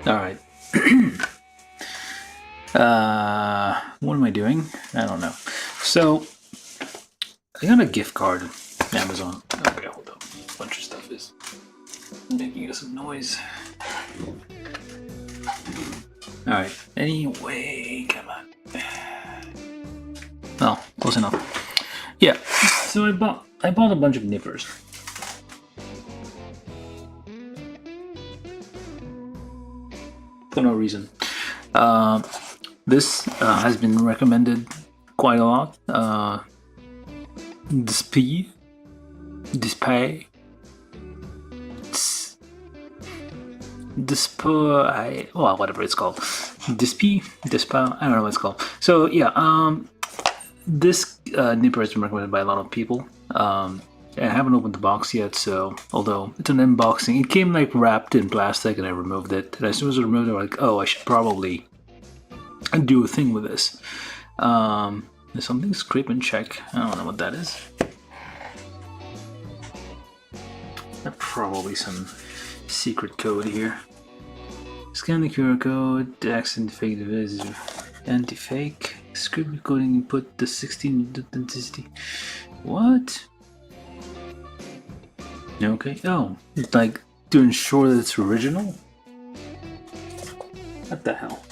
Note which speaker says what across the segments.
Speaker 1: All right. What am I doing? I don't know. So I got a gift card, Amazon. Okay, hold up. A bunch of stuff is making some noise. All right. Anyway, come on. Oh, close enough. Yeah. So I bought a bunch of nippers. For no reason. This has been recommended quite a lot. Display, well, whatever it's called. Display, I don't know what it's called. So yeah, this nipper has been recommended by a lot of people. I haven't opened the box yet, so although it's an unboxing, it came like wrapped in plastic, and I removed it. And as soon as I removed it, I'm like, oh, I should probably do a thing with this. There's something scrape and check. I don't know what that is. Probably some secret code here. Scan the QR code, accent fake device, anti-fake, script coding input the 16 authenticity. What? Okay. Oh, like to ensure that it's original? What the hell?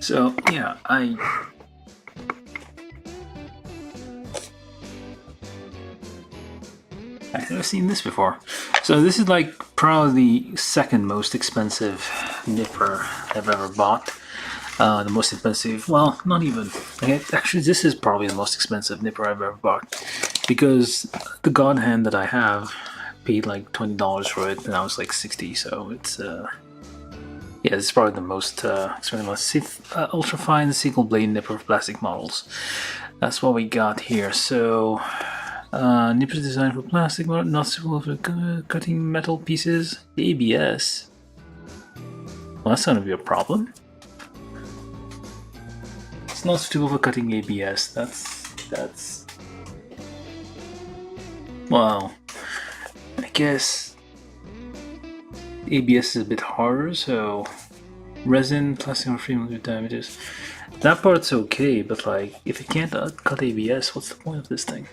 Speaker 1: So yeah, I've never seen this before. So this is like probably the second most expensive nipper I've ever bought. The most expensive, well, not even. Okay, actually, this is probably the most expensive nipper I've ever bought, because the God Hand that I have paid like $20 for it, and I was like 60. So it's yeah, this is probably the most expensive one. Ultra fine single blade nipper for plastic models. That's what we got here. So nippers designed for plastic, not suitable for cutting metal pieces. ABS. Well, that's gonna be a problem. It's not suitable for cutting ABS. That's. Well, I guess ABS is a bit harder, so resin, plastic, or free with damages. That part's okay, but like, if it can't cut ABS, what's the point of this thing?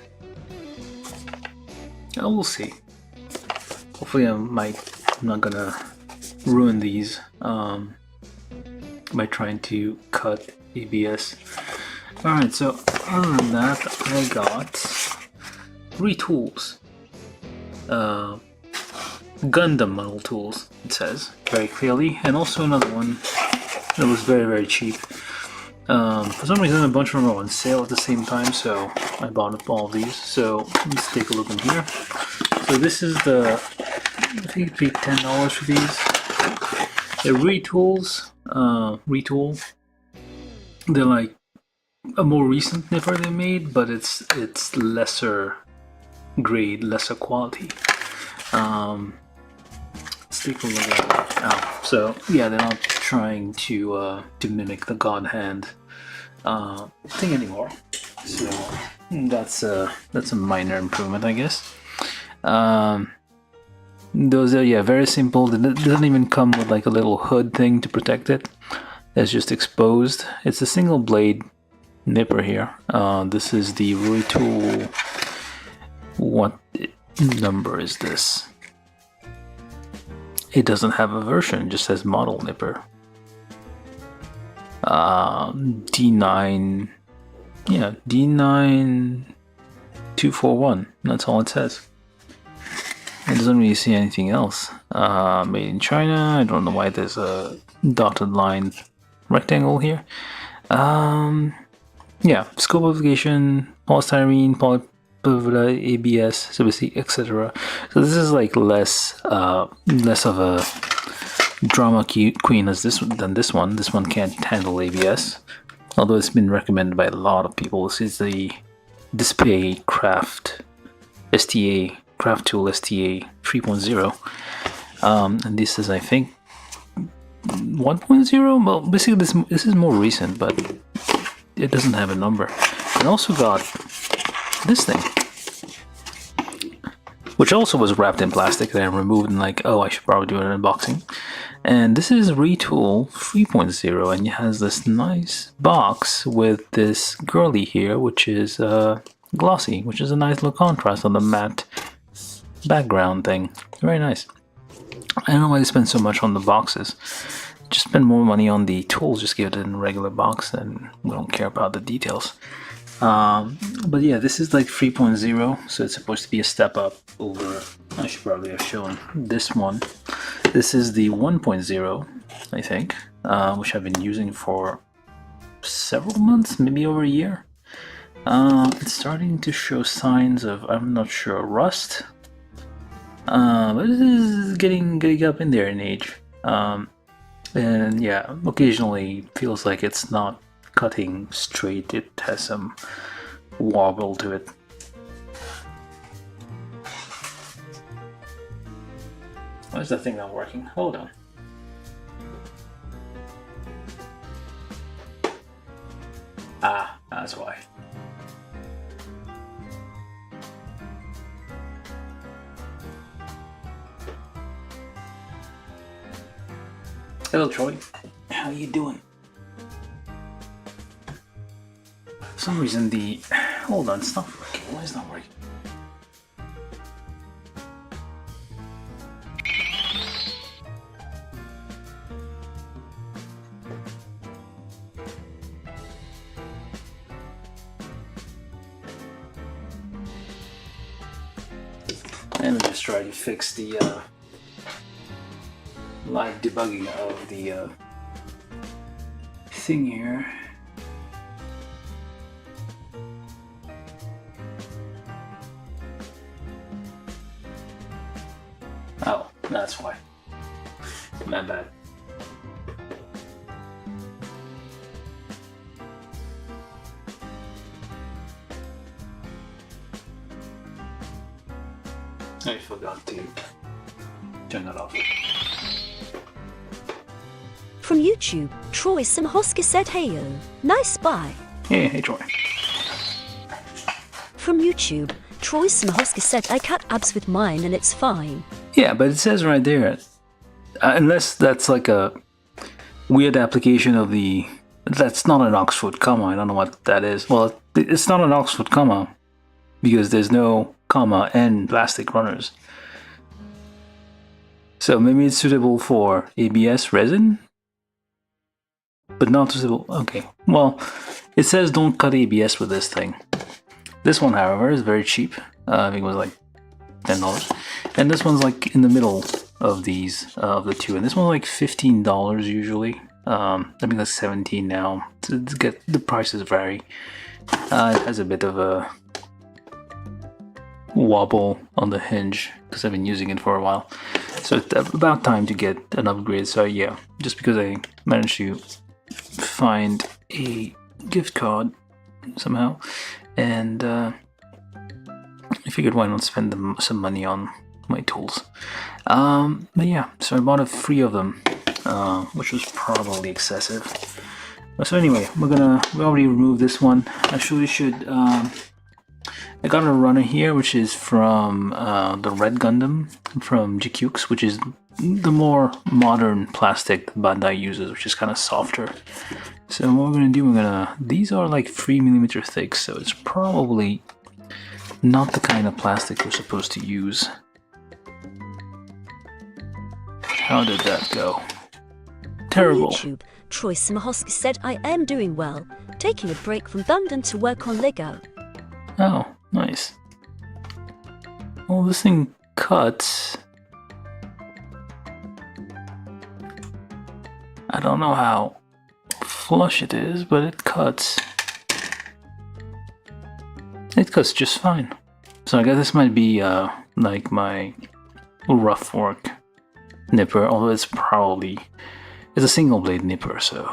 Speaker 1: Oh, we'll see. Hopefully, I'm not gonna ruin these by trying to cut ABS. Alright, so other than that, I got 3 tools. Gundam model tools, it says very clearly, and also another one that was very, very cheap. For some reason, a bunch of them are on sale at the same time, so I bought up all of these. So let's take a look in here. So this is I think it paid $10 for these. They're retools. Retool. They're like a more recent nipper they made, but it's lesser grade, lesser quality. Let's take a look at it. Oh, so yeah, they're not trying to mimic the God Hand thing anymore. So that's a minor improvement, I guess. Those are very simple. It doesn't even come with like a little hood thing to protect it. It's just exposed. It's a single blade nipper here. This is the Retool. What number is this? It doesn't have a version, it just says model nipper. D9, yeah, D9241. That's all it says. It doesn't really see anything else. Made in China. I don't know why there's a dotted line rectangle here. Yeah, scope application, polystyrene, polypivot, ABS, CBC, etc. So this is like less of a drama queen as than this one. This one can't handle ABS, although it's been recommended by a lot of people. This is the Display Craft STA Craft Tool STA 3.0, and this is, I think, 1.0. Well, basically this is more recent, but it doesn't have a number. And also got this thing, which also was wrapped in plastic that I removed and like, oh, I should probably do an unboxing. And this is Retool 3.0, and it has this nice box with this girly here, which is glossy, which is a nice little contrast on the matte background thing. Very nice. I don't know why they spend so much on the boxes. Just spend more money on the tools, just give it in a regular box, and we don't care about the details. But yeah, this is like 3.0, so it's supposed to be a step up over, I should probably have shown this one. This is the 1.0, I think, which I've been using for several months, maybe over a year. It's starting to show signs of, I'm not sure, rust. But it is getting up in there in age. And yeah, occasionally feels like it's not cutting straight. It has some wobble to it. Why is that thing not working? Hold on. Ah, that's why. Hello, Troy. How you doing? For some reason the... Hold on, it's not working. Why is it not working? Let me just try to fix the live debugging of the thing here. Oh, that's why. My bad. I forgot to turn that off.
Speaker 2: From YouTube, Troy Simhoska said heyo. Nice buy.
Speaker 1: Hey Troy.
Speaker 2: From YouTube, Troy Simhoska said I cut abs with mine and it's fine.
Speaker 1: Yeah, but it says right there, unless that's like a weird application of the... That's not an Oxford comma, I don't know what that is. Well, it's not an Oxford comma because there's no comma and plastic runners. So maybe it's suitable for ABS resin? But not suitable... Okay, well, it says don't cut ABS with this thing. This one, however, is very cheap. I think it was like $10. And this one's like in the middle of these, of the two. And this one's like $15 usually. I think that's $17 now. To get the prices vary. It has a bit of a wobble on the hinge because I've been using it for a while. So it's about time to get an upgrade. So yeah, just because I managed to find a gift card somehow, and I figured why not spend some money on my tools. But yeah, so I bought 3 of them, which was probably excessive. So anyway, we already removed this one. I surely should. I got a runner here, which is from the Red Gundam from GQX, which is the more modern plastic that Bandai uses, which is kind of softer. So what we're gonna do, these are like 3mm thick, so it's probably not the kind of plastic we're supposed to use. How did that go? Terrible.
Speaker 2: On YouTube, Troy Simhoska said I am doing well, taking a break from Gundam to work on Lego.
Speaker 1: Oh, nice. Well, this thing cuts. I don't know how flush it is, but it cuts. It cuts just fine. So I guess this might be like my rough fork nipper, although it's a single blade nipper, so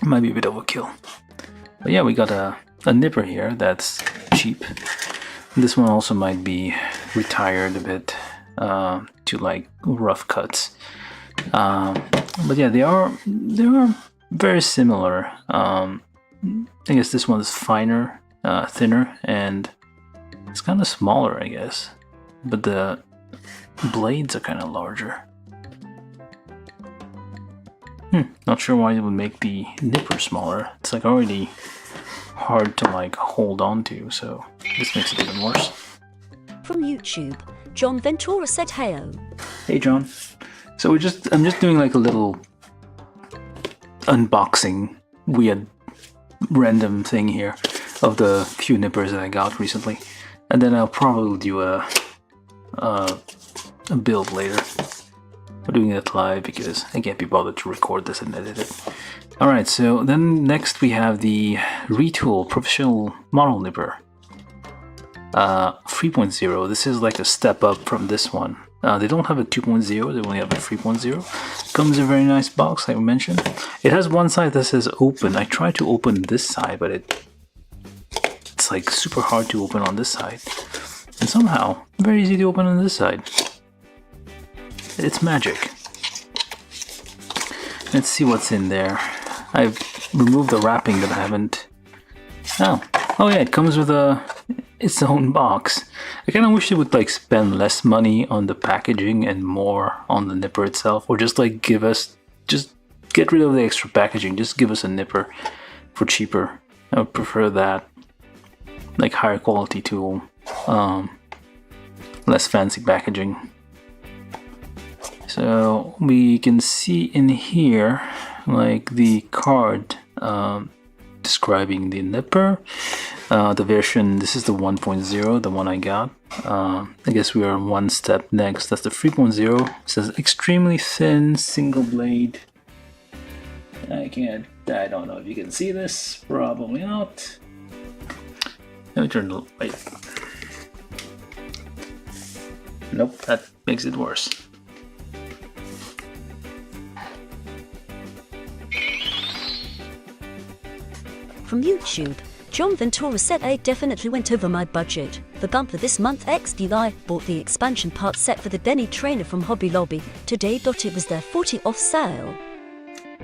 Speaker 1: it might be a bit overkill. But yeah, we got a nipper here that's cheap. This one also might be retired a bit to like rough cuts. But yeah, they are very similar. I guess this one is finer, thinner, and it's kind of smaller, I guess. but the blades are kind of larger. Not sure why it would make the nipper smaller. It's like already hard to like hold on to, so this makes it even worse.
Speaker 2: From YouTube, John Ventura said heyo.
Speaker 1: Hey John. So I'm just doing like a little unboxing, weird random thing here of the few nippers that I got recently, and then I'll probably do a build later. I'm doing it live because I can't be bothered to record this and edit it. Alright, so then next we have the Retool Professional Model Nipper 3.0. This is like a step up from this one. They don't have a 2.0, they only have a 3.0. Comes in a very nice box, like I mentioned. It has one side that says open. I tried to open this side, but it's like super hard to open on this side. And somehow, very easy to open on this side. It's magic. Let's see what's in there. I've removed the wrapping that I haven't... Oh yeah, it comes with its own box. I kind of wish it would like spend less money on the packaging and more on the nipper itself, or just like just get rid of the extra packaging, just give us a nipper for cheaper. I would prefer that. Like higher quality tool, less fancy packaging. So we can see in here like the card describing the nipper. The version, this is the 1.0, the one I got. I guess we are one step next. That's the 3.0. It says extremely thin single blade. I don't know if you can see this, probably not. Let me turn the light. Nope, that makes it worse.
Speaker 2: From YouTube, John Ventura said I definitely went over my budget. The gun for this month XDI bought the expansion part set for the Denny trainer from Hobby Lobby today, but it was their 40 off sale.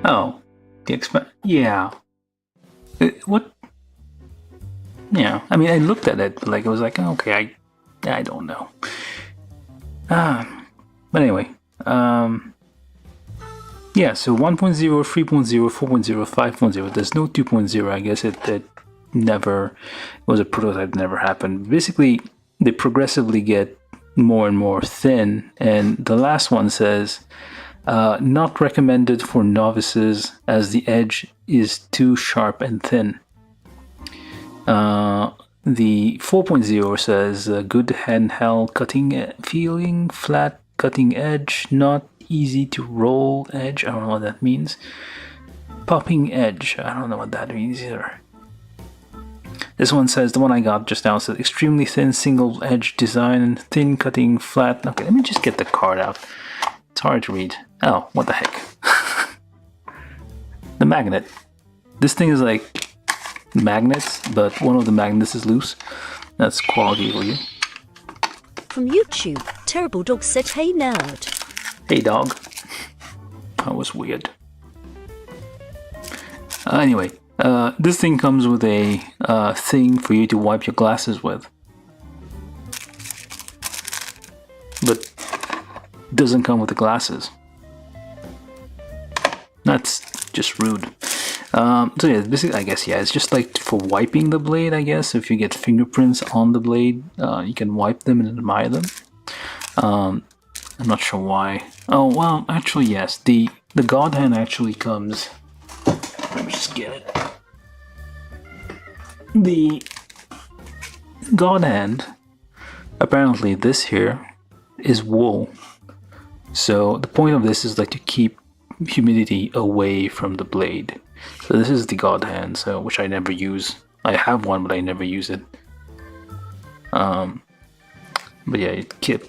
Speaker 1: Oh, the yeah. What? Yeah, I mean, I looked at it, but like I was like, okay, I don't know. But anyway, yeah, so 1.0, 3.0, 4.0, 5.0. There's no 2.0. I guess it never was a prototype, never happened. Basically, they progressively get more and more thin, and the last one says not recommended for novices as the edge is too sharp and thin. The 4.0 says good handheld cutting feeling, flat cutting edge, not easy to roll edge. I don't know what that means. Popping edge. I don't know what that means either. This one says, the one I got just now says extremely thin single edge design and thin cutting flat. Okay, let me just get the card out. It's hard to read. Oh, what the heck. The magnet. This thing is like magnets, but one of the magnets is loose. That's quality for you.
Speaker 2: From YouTube, Terrible Dog said, hey nerd.
Speaker 1: Hey dog. That was weird. Anyway, this thing comes with a thing for you to wipe your glasses with. But doesn't come with the glasses. That's just rude. So yeah, basically, I guess, yeah, it's just like for wiping the blade, I guess. If you get fingerprints on the blade, you can wipe them and admire them. I'm not sure why. Oh, well, actually, yes. The God Hand actually comes... Let me just get it. The God Hand, apparently this here, is wool. So the point of this is like to keep humidity away from the blade. So this is the God Hand, so which I never use. I have one, but I never use it. But yeah,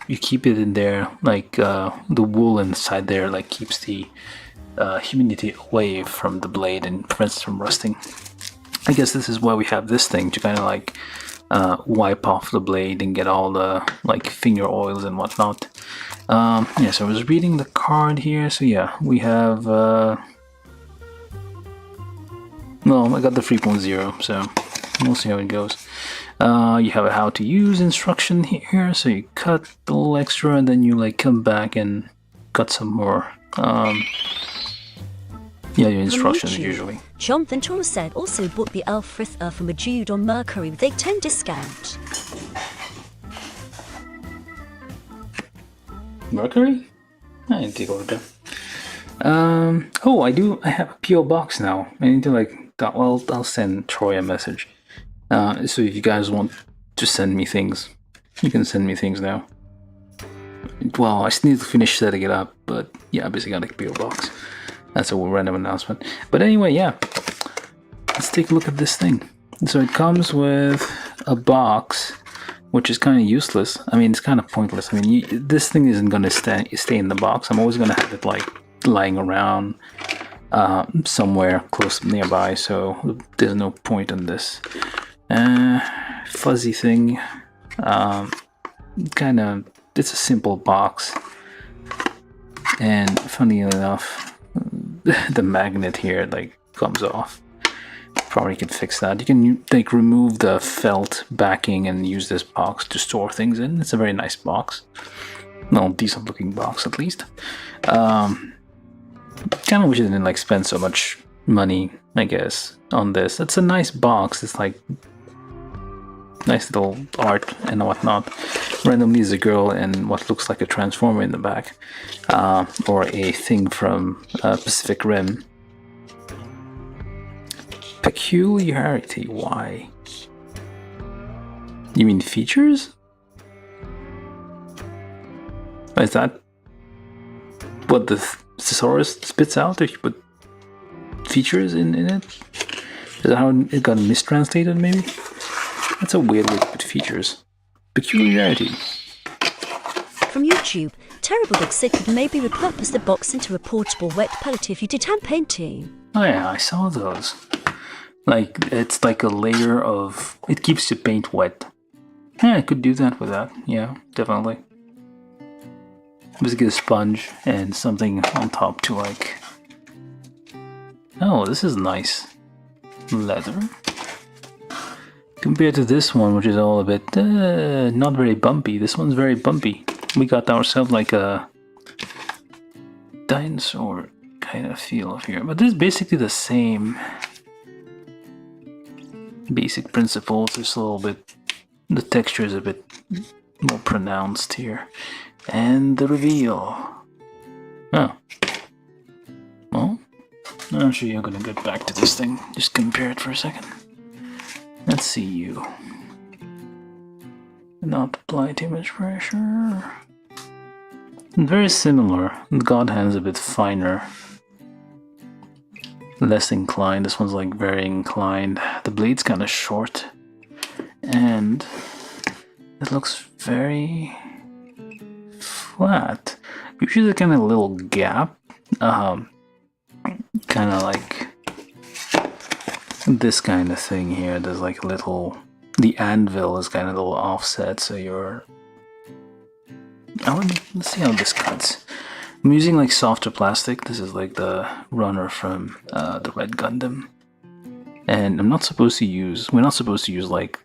Speaker 1: you keep it in there, like the wool inside there, like keeps the humidity away from the blade and prevents it from rusting. I guess this is why we have this thing to kind of like wipe off the blade and get all the like finger oils and whatnot. Yeah, so I was reading the card here. So yeah, we have. No, I got the 3.0, so we'll see how it goes. You have a how to use instruction here, so you cut a little extra and then you like come back and cut some more. Yeah, your instructions
Speaker 2: YouTube,
Speaker 1: usually.
Speaker 2: John Ventura said also bought the Elf Frither from a Jude on Mercury with a 10 discount.
Speaker 1: Mercury? I need to take a look at that. Oh, I have a PO box now. I need to well, I'll send Troy a message. So if you guys want to send me things, you can send me things now. Well, I still need to finish setting it up, but yeah, I basically got a PO box. That's a random announcement. But anyway, yeah. Let's take a look at this thing. So it comes with a box, which is kind of useless. I mean, it's kind of pointless. I mean, this thing isn't going to stay in the box. I'm always going to have it like lying around somewhere close nearby, so there's no point in this. Fuzzy thing. Kind of, it's a simple box. And funny enough, the magnet here like comes off. Probably can fix that. You can like remove the felt backing and use this box to store things in. It's a very nice box. Well, decent looking box at least. Kind of wish I didn't like spend so much money, I guess, on this. It's a nice box. It's like nice little art and whatnot. Randomly is a girl and what looks like a transformer in the back, or a thing from Pacific Rim. Peculiarity, why? You mean features? Is that what the thesaurus spits out if you put features in it? Is that how it got mistranslated, maybe? That's a weird way to put features. Peculiarity.
Speaker 2: From YouTube, Terrible Dog said could maybe repurpose the box into a portable wet palette if you did hand painting.
Speaker 1: Oh yeah, I saw those. Like, it's like a layer of... It keeps the paint wet. Yeah, I could do that with that. Yeah, definitely. Basically a sponge and something on top to like... Oh, this is nice. Leather. Compared to this one, which is all a bit not very bumpy. This one's very bumpy. We got ourselves like a dinosaur kind of feel here. But this is basically the same basic principles. Just a little bit, the texture is a bit more pronounced here. And the reveal. Oh. Well, actually I'm gonna get back to this thing. Just compare it for a second. Let's see you. Not apply too much pressure. Very similar. The God Hand's a bit finer. Less inclined. This one's like very inclined. The blade's kind of short. And it looks very flat. Usually there's kind of a little gap. Kind of like this kind of thing here. There's like a little... The anvil is kind of a little offset, so you're... Let's see how this cuts. I'm using like softer plastic. This is like the runner from the Red Gundam. And I'm not supposed to use... We're not supposed to use like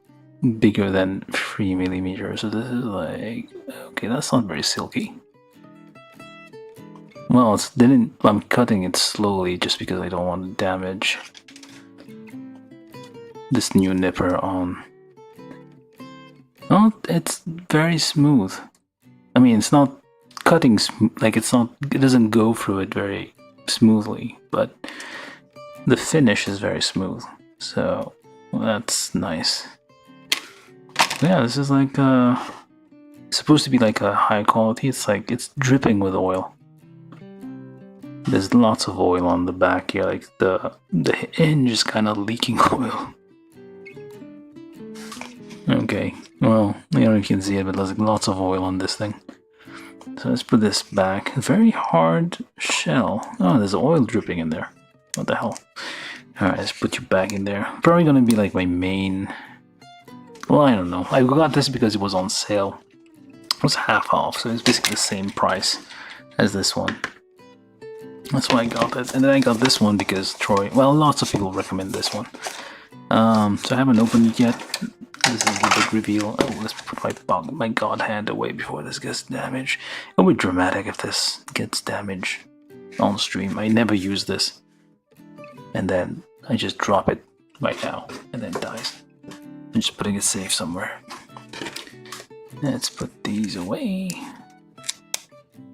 Speaker 1: bigger than 3mm. So this is like... Okay, that's not very silky. Well, I'm cutting it slowly just because I don't want to damage this new nipper on. Oh, it's very smooth. I mean, it's not cutting like it doesn't go through it very smoothly, but the finish is very smooth. So that's nice. Yeah, this is like supposed to be like a high quality. It's like it's dripping with oil. There's lots of oil on the back here, like the hinge is kind of leaking oil. Okay, well, I don't know if you can see it, but there's lots of oil on this thing. So let's put this back. Very hard shell. Oh, there's oil dripping in there. What the hell? Alright, let's put you back in there. Probably gonna be like my main... Well, I don't know. I got this because it was on sale. It was half off, so it's basically the same price as this one. That's why I got it. And then I got this one because Troy... Well, lots of people recommend this one. So I haven't opened it yet. This is the big reveal. Oh, let's put my god hand away before this gets damaged. It would be dramatic if this gets damaged on stream. I never use this. And then I just drop it right now and then it dies. I'm just putting it safe somewhere. Let's put these away.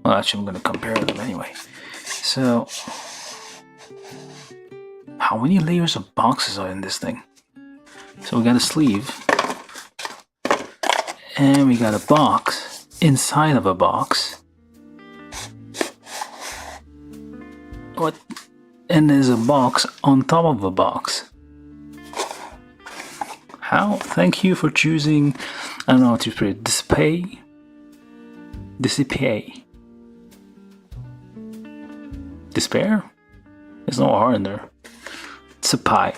Speaker 1: Well, actually, I'm going to compare them anyway. So, how many layers of boxes are in this thing? So we got a sleeve. And we got a box inside of a box. What? And there's a box on top of a box. How? Thank you for choosing, I don't know how to put it, display? Display. Despair? There's no R in there. It's a pie.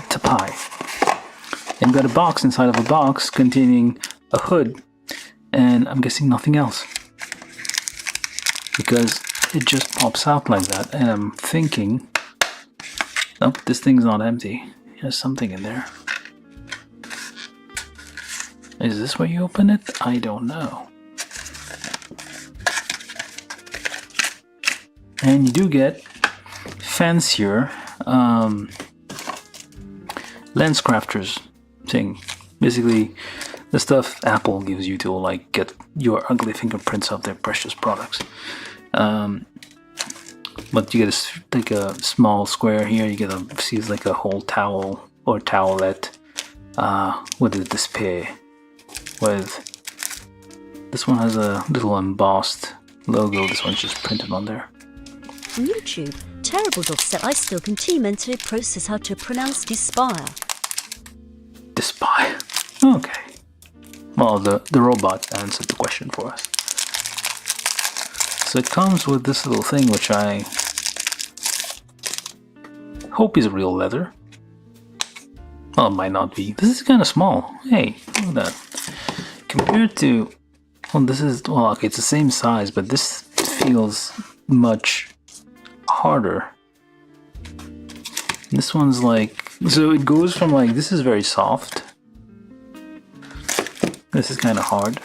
Speaker 1: It's a pie. And got a box inside of a box containing a hood, and I'm guessing nothing else. Because it just pops out like that, and I'm thinking, nope, this thing's not empty. There's something in there. Is this where you open it? I don't know. And you do get fancier LensCrafters thing. Basically, the stuff Apple gives you to like get your ugly fingerprints off their precious products. But you get like a small square here. You get sees like a whole towel or towelette with a display. With this one has a little embossed logo. This one's just printed on there.
Speaker 2: On YouTube, Terrible Dog said I still continue mentally process how to pronounce Despire.
Speaker 1: Despire. Okay. Well, the robot answered the question for us. So it comes with this little thing, which I hope is real leather. Well, it might not be. This is kind of small. Hey, look at that. Compared to, well, this is, well, okay, it's the same size, but this feels much harder. This one's like, so it goes from like, this is very soft. This is kind of hard.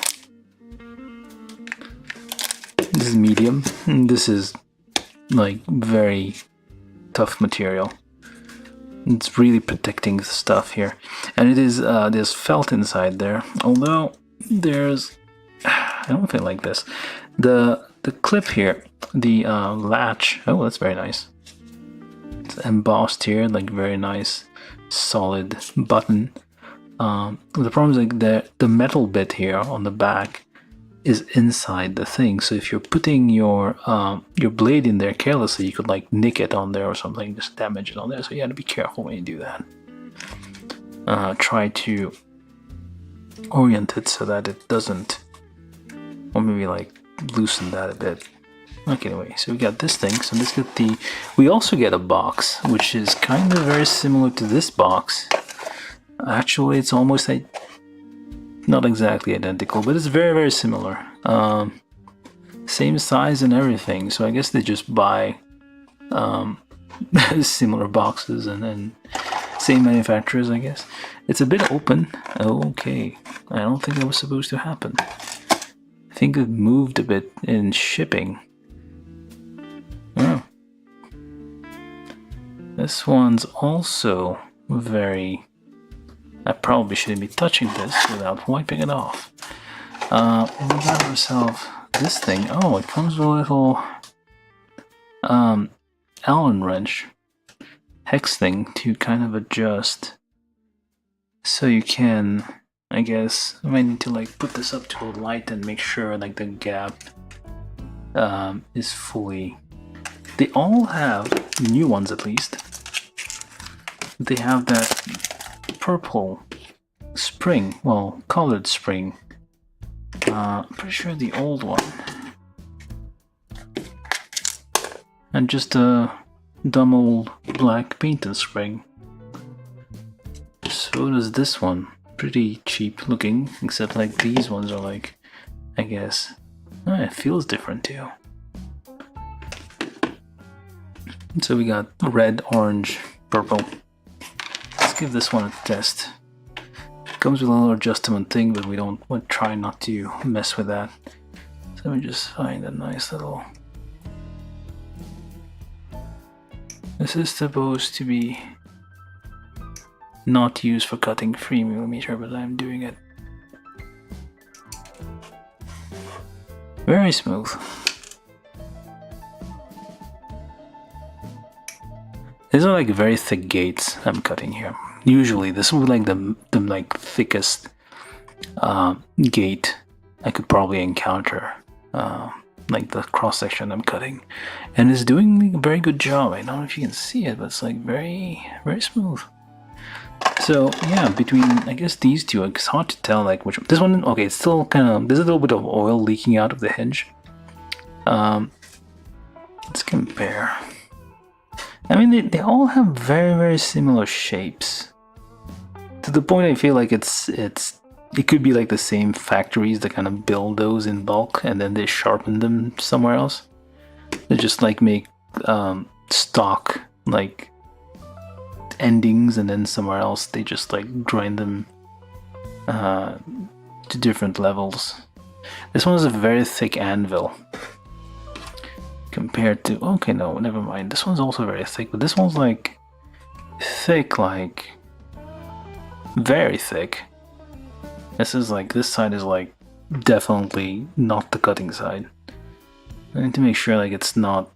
Speaker 1: This is medium. And this is like very tough material. It's really protecting the stuff here. And it is, there's felt inside there. Although there's, I don't feel like this. The clip here, the latch, oh, that's very nice. It's embossed here, like very nice, solid button. The problem is like the metal bit here on the back is inside the thing. So if you're putting your blade in there carelessly, you could like nick it on there or something, just damage it on there. So you got to be careful when you do that. Try to orient it so that it doesn't, or maybe like loosen that a bit. Okay, anyway, so we got this thing. So let's get we also get a box, which is kind of very similar to this box. Actually, it's almost like, not exactly identical, but it's very, very similar. Same size and everything. So I guess they just buy similar boxes and then same manufacturers, I guess. It's a bit open. Okay, I don't think that was supposed to happen. I think it moved a bit in shipping. Oh. This one's also very... I probably shouldn't be touching this without wiping it off. We got ourselves this thing. Oh, it comes with a little Allen wrench hex thing to kind of adjust. So you can, I guess, I might need to like put this up to a light and make sure like the gap is fully... They all have, new ones at least, they have that purple spring, well, colored spring. Pretty sure the old one. And just a dumb old black painted spring. So does this one. Pretty cheap looking, except like these ones are like, I guess, it feels different too. So we got red, orange, purple. Let's give this one a test. Comes with a little adjustment thing, but we try not to mess with that. So let me just find a nice little. This is supposed to be not used for cutting 3mm, but I'm doing it. Very smooth. These are like very thick gates I'm cutting here. Usually this would be like the like thickest gate I could probably encounter. Like the cross section I'm cutting, and it's doing a very good job. I don't know if you can see it, but it's like very smooth. So yeah, between I guess these two, it's hard to tell like which this one. Okay, it's still kind of there's a little bit of oil leaking out of the hinge. Let's compare. I mean, they all have very similar shapes. To the point I feel like it could be like the same factories that kind of build those in bulk and then they sharpen them somewhere else. They just like make stock like endings, and then somewhere else they just like grind them to different levels. This one is a very thick anvil compared to, okay, no, never mind. This one's also very thick, but this one's like thick, like very thick. This side is like definitely not the cutting side. I need to make sure like it's not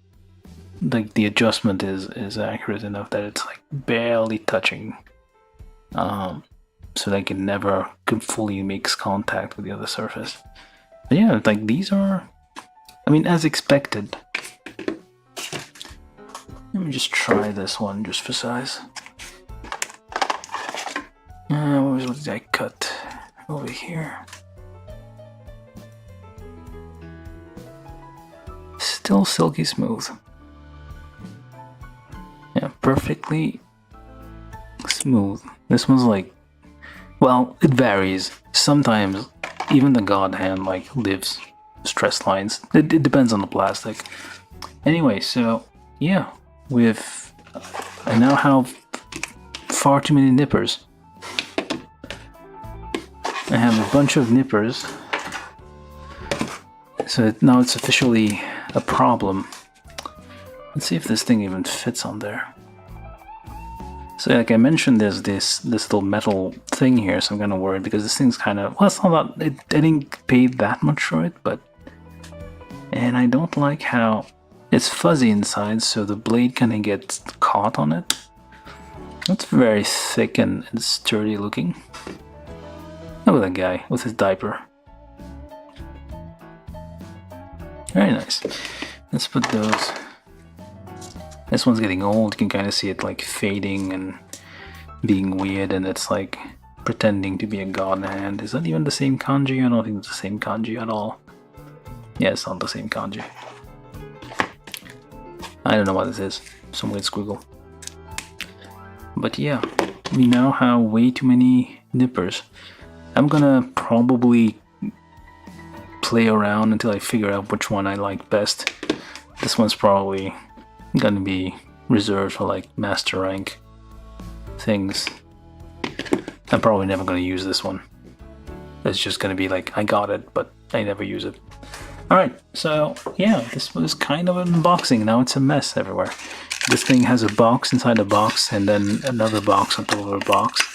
Speaker 1: like the adjustment is accurate enough that it's like barely touching, so that it never fully makes contact with the other surface. But yeah, like these are, I mean, as expected. Let me just try this one just for size. What did I cut? Over here. Still silky smooth. Yeah, perfectly smooth. This one's like, well, it varies. Sometimes even the God hand like leaves stress lines. It depends on the plastic. Anyway, so yeah, I now have far too many nippers. I have a bunch of nippers, so now it's officially a problem. Let's see if this thing even fits on there. So like I mentioned, there's this little metal thing here, so I'm kind of worried because this thing's kind of, well, it's not that, I didn't pay that much for it, but, and I don't like how it's fuzzy inside, so the blade kind of gets caught on it. It's very thick and sturdy looking. Look at that guy with his diaper. Very nice. Let's put those. This one's getting old. You can kind of see it like fading and being weird, and it's like pretending to be a god hand. Is that even the same kanji? I don't think it's the same kanji at all. Yeah, it's not the same kanji. I don't know what this is. Some weird squiggle. But yeah, we now have way too many nippers. I'm gonna probably play around until I figure out which one I like best. This one's probably gonna be reserved for like master rank things. I'm probably never gonna use this one. It's just gonna be like, I got it, but I never use it. Alright, so yeah, this was kind of an unboxing. Now it's a mess everywhere. This thing has a box inside a box, and then another box on top of a box.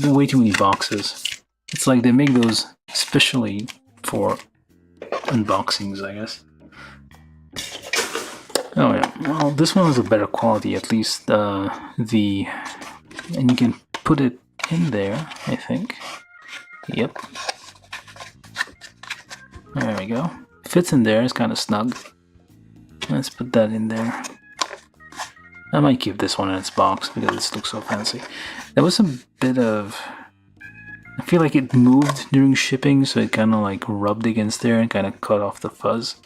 Speaker 1: Way too many boxes. It's like they make those especially for unboxings, I guess. Oh yeah, well, this one is a better quality, at least and you can put it in there, I think. Yep. There we go. Fits in there, it's kind of snug. Let's put that in there. I might keep this one in its box because it looks so fancy. There was a bit of, I feel like it moved during shipping, so it kind of like rubbed against there and kind of cut off the fuzz.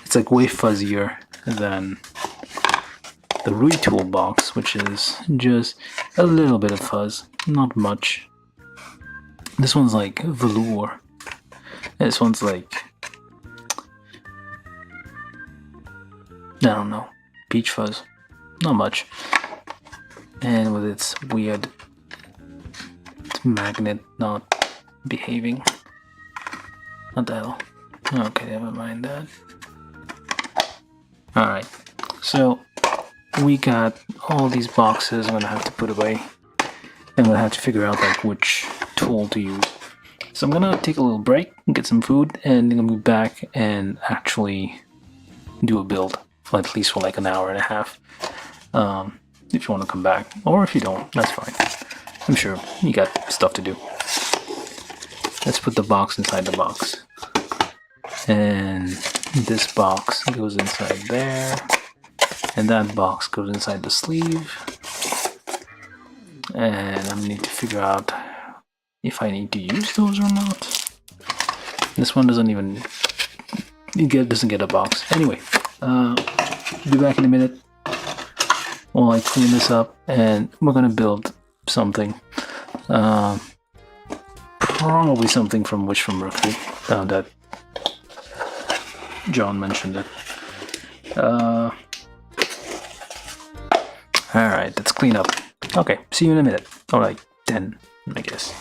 Speaker 1: It's like way fuzzier than the Retool box, which is just a little bit of fuzz, not much. This one's like velour. This one's like, I don't know, peach fuzz. Not much. And with its weird this magnet not behaving? What the hell? Okay, never mind that. Alright, so we got all these boxes I'm gonna have to put away. I'm gonna have to figure out like which tool to use. So I'm gonna take a little break, get some food, and then I'm gonna be back and actually do a build, for at least for like an hour and a half. If you want to come back, or if you don't, that's fine. I'm sure you got stuff to do. Let's put the box inside the box. And this box goes inside there. And that box goes inside the sleeve. And I need to figure out if I need to use those or not. This one doesn't even doesn't get a box. Anyway, be back in a minute while I clean this up, and we're gonna build something. Probably something from Wish from Mercury. That John mentioned it. Alright, let's clean up. Okay, see you in a minute. Alright, 10, I guess.